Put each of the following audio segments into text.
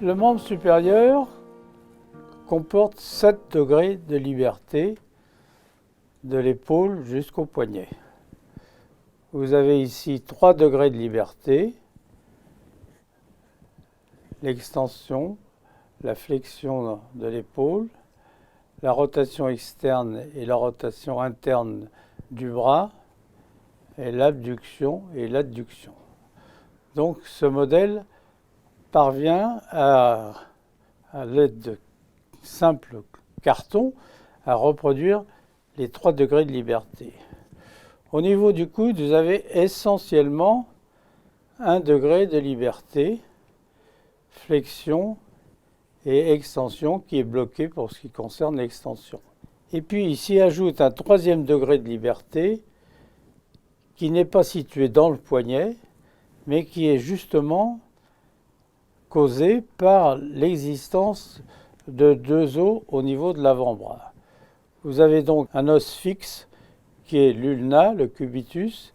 Le membre supérieur comporte 7 degrés de liberté de l'épaule jusqu'au poignet. Vous avez ici 3 degrés de liberté, l'extension, la flexion de l'épaule, la rotation externe et la rotation interne du bras, et l'abduction et l'adduction. Donc ce modèle parvient à l'aide de simples cartons à reproduire les 3 degrés de liberté. Au niveau du coude, vous avez essentiellement 1 degré de liberté, flexion et extension qui est bloqué pour ce qui concerne l'extension. Et puis ici ajoute un 3e degré de liberté qui n'est pas situé dans le poignet, mais qui est justement causé par l'existence de 2 os au niveau de l'avant-bras. Vous avez donc un os fixe qui est l'ulna, le cubitus,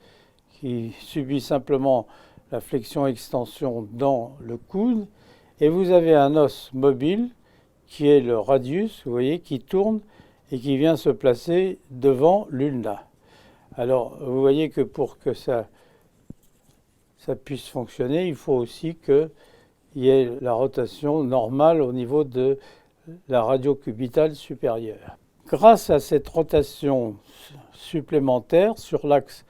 qui subit simplement la flexion-extension dans le coude, et vous avez un os mobile qui est le radius, vous voyez, qui tourne et qui vient se placer devant l'ulna. Alors, vous voyez que pour que ça puisse fonctionner, il faut aussi qu'il y ait la rotation normale au niveau de la radio-cubitale supérieure. Grâce à cette rotation supplémentaire sur l'axe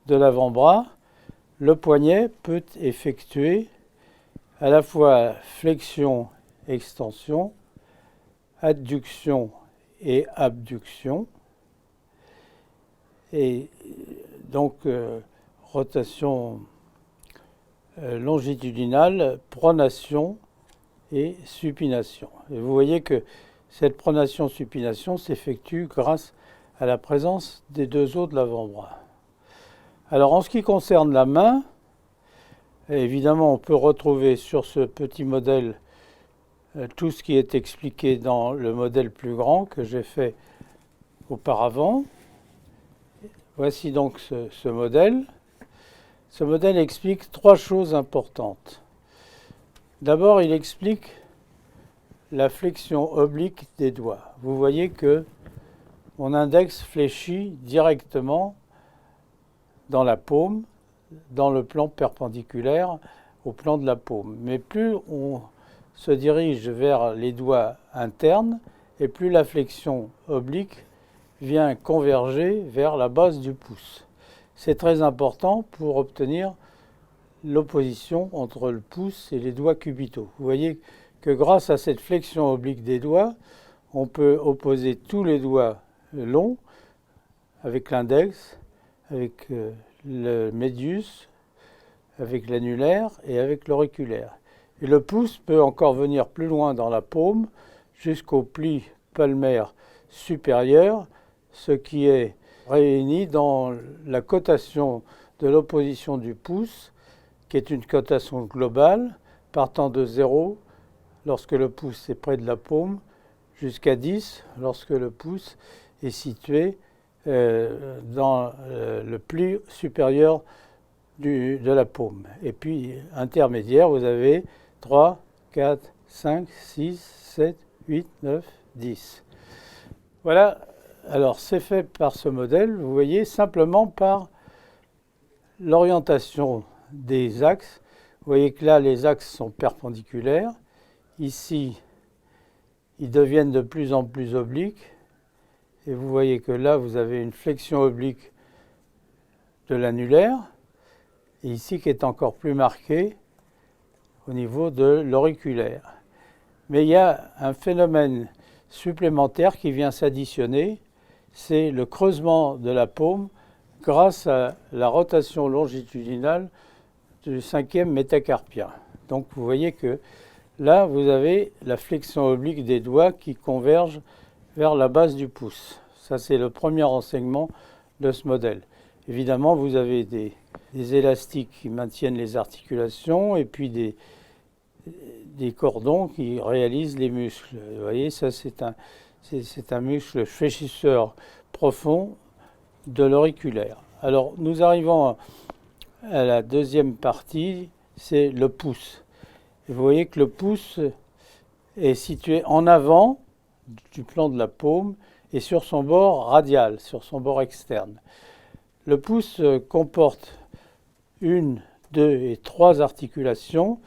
de l'avant-bras, le poignet peut effectuer à la fois flexion, extension, adduction et abduction, et donc rotation longitudinale, pronation et supination. Et vous voyez que cette pronation-supination s'effectue grâce à la présence des 2 os de l'avant-bras. Alors en ce qui concerne la main, évidemment on peut retrouver sur ce petit modèle tout ce qui est expliqué dans le modèle plus grand que j'ai fait auparavant. Voici donc ce modèle. Ce modèle explique 3 choses importantes. D'abord, il explique la flexion oblique des doigts. Vous voyez que mon index fléchit directement dans la paume, dans le plan perpendiculaire au plan de la paume. Mais plus on se dirige vers les doigts internes, et plus la flexion oblique vient converger vers la base du pouce. C'est très important pour obtenir l'opposition entre le pouce et les doigts cubitaux. Vous voyez que grâce à cette flexion oblique des doigts, on peut opposer tous les doigts longs avec l'index, avec le médius, avec l'annulaire et avec l'auriculaire. Et le pouce peut encore venir plus loin dans la paume jusqu'au pli palmaire supérieur, ce qui est réuni dans la cotation de l'opposition du pouce, qui est une cotation globale partant de 0 lorsque le pouce est près de la paume, jusqu'à 10 lorsque le pouce est situé dans le pli supérieur de la paume. Et puis intermédiaire, vous avez 3, 4, 5, 6, 7, 8, 9, 10. Voilà. Alors, c'est fait par ce modèle, vous voyez, simplement par l'orientation des axes. Vous voyez que là, les axes sont perpendiculaires. Ici, ils deviennent de plus en plus obliques. Et vous voyez que là, vous avez une flexion oblique de l'annulaire. Et ici, qui est encore plus marquée au niveau de l'auriculaire. Mais il y a un phénomène supplémentaire qui vient s'additionner, c'est le creusement de la paume grâce à la rotation longitudinale du 5e métacarpien. Donc vous voyez que là, vous avez la flexion oblique des doigts qui converge vers la base du pouce. Ça, c'est le premier enseignement de ce modèle. Évidemment, vous avez des élastiques qui maintiennent les articulations et puis des cordons qui réalisent les muscles. Vous voyez, ça, c'est un muscle fléchisseur profond de l'auriculaire. Alors, nous arrivons à la deuxième partie, c'est le pouce. Et vous voyez que le pouce est situé en avant du plan de la paume et sur son bord radial, sur son bord externe. Le pouce comporte une, deux et trois articulations.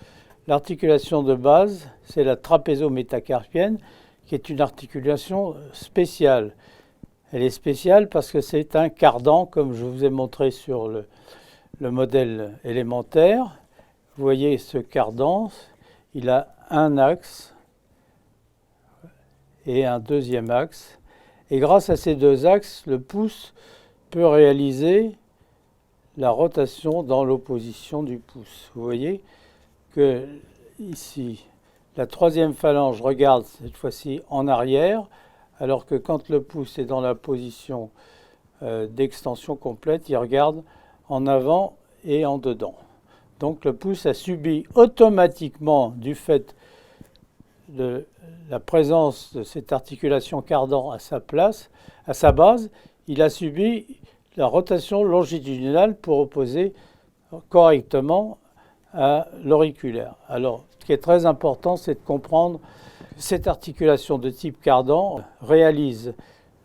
L'articulation de base, c'est la trapézo-métacarpienne, qui est une articulation spéciale. Elle est spéciale parce que c'est un cardan, comme je vous ai montré sur le modèle élémentaire. Vous voyez ce cardan, il a un axe et un deuxième axe. Et grâce à ces deux axes, le pouce peut réaliser la rotation dans l'opposition du pouce. Vous voyez que ici, la troisième phalange regarde cette fois-ci en arrière, alors que quand le pouce est dans la position d'extension complète, il regarde en avant et en dedans. Donc le pouce a subi automatiquement, du fait de la présence de cette articulation cardan à sa place, à sa base, il a subi la rotation longitudinale pour opposer correctement à l'auriculaire. Alors, ce qui est très important, c'est de comprendre que cette articulation de type cardan réalise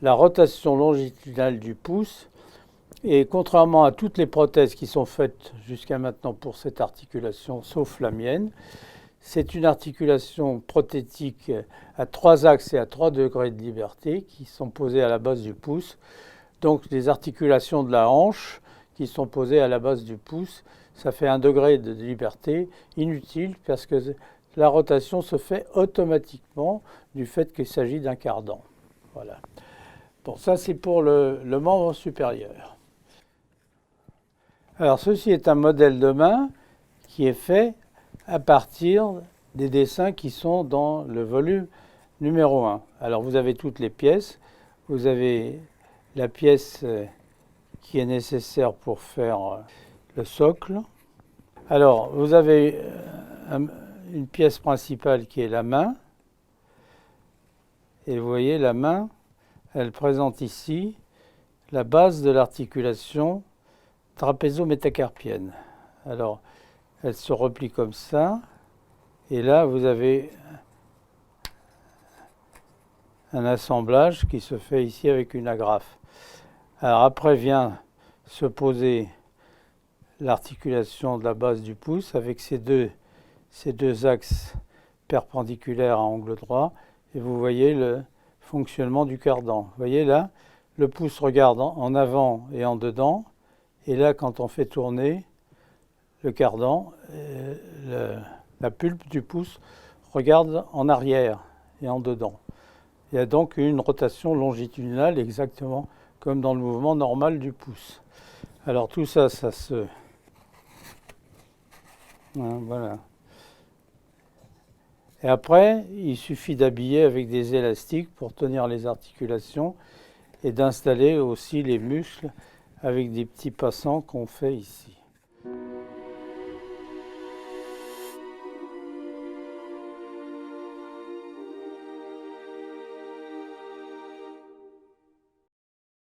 la rotation longitudinale du pouce. Et contrairement à toutes les prothèses qui sont faites jusqu'à maintenant pour cette articulation, sauf la mienne, c'est une articulation prothétique à 3 axes et à 3 degrés de liberté qui sont posés à la base du pouce. Donc les articulations de la hanche qui sont posées à la base du pouce, ça fait 1 degré de liberté inutile parce que la rotation se fait automatiquement du fait qu'il s'agit d'un cardan. Voilà. Bon, ça c'est pour le membre supérieur. Alors ceci est un modèle de main qui est fait à partir des dessins qui sont dans le volume numéro 1. Alors vous avez toutes les pièces, vous avez la pièce qui est nécessaire pour faire le socle. Alors vous avez une pièce principale qui est la main, et vous voyez la main, elle présente ici la base de l'articulation trapézo-métacarpienne. Alors, elle se replie comme ça, et là, vous avez un assemblage qui se fait ici avec une agrafe. Alors après vient se poser l'articulation de la base du pouce avec ces deux axes perpendiculaires à angle droit, et vous voyez le fonctionnement du cardan. Vous voyez là, le pouce regarde en avant et en dedans, et là, quand on fait tourner le cardan, la pulpe du pouce regarde en arrière et en dedans. Il y a donc une rotation longitudinale exactement comme dans le mouvement normal du pouce. Alors tout ça, ça se... Voilà. Et après, il suffit d'habiller avec des élastiques pour tenir les articulations et d'installer aussi les muscles avec des petits passants qu'on fait ici.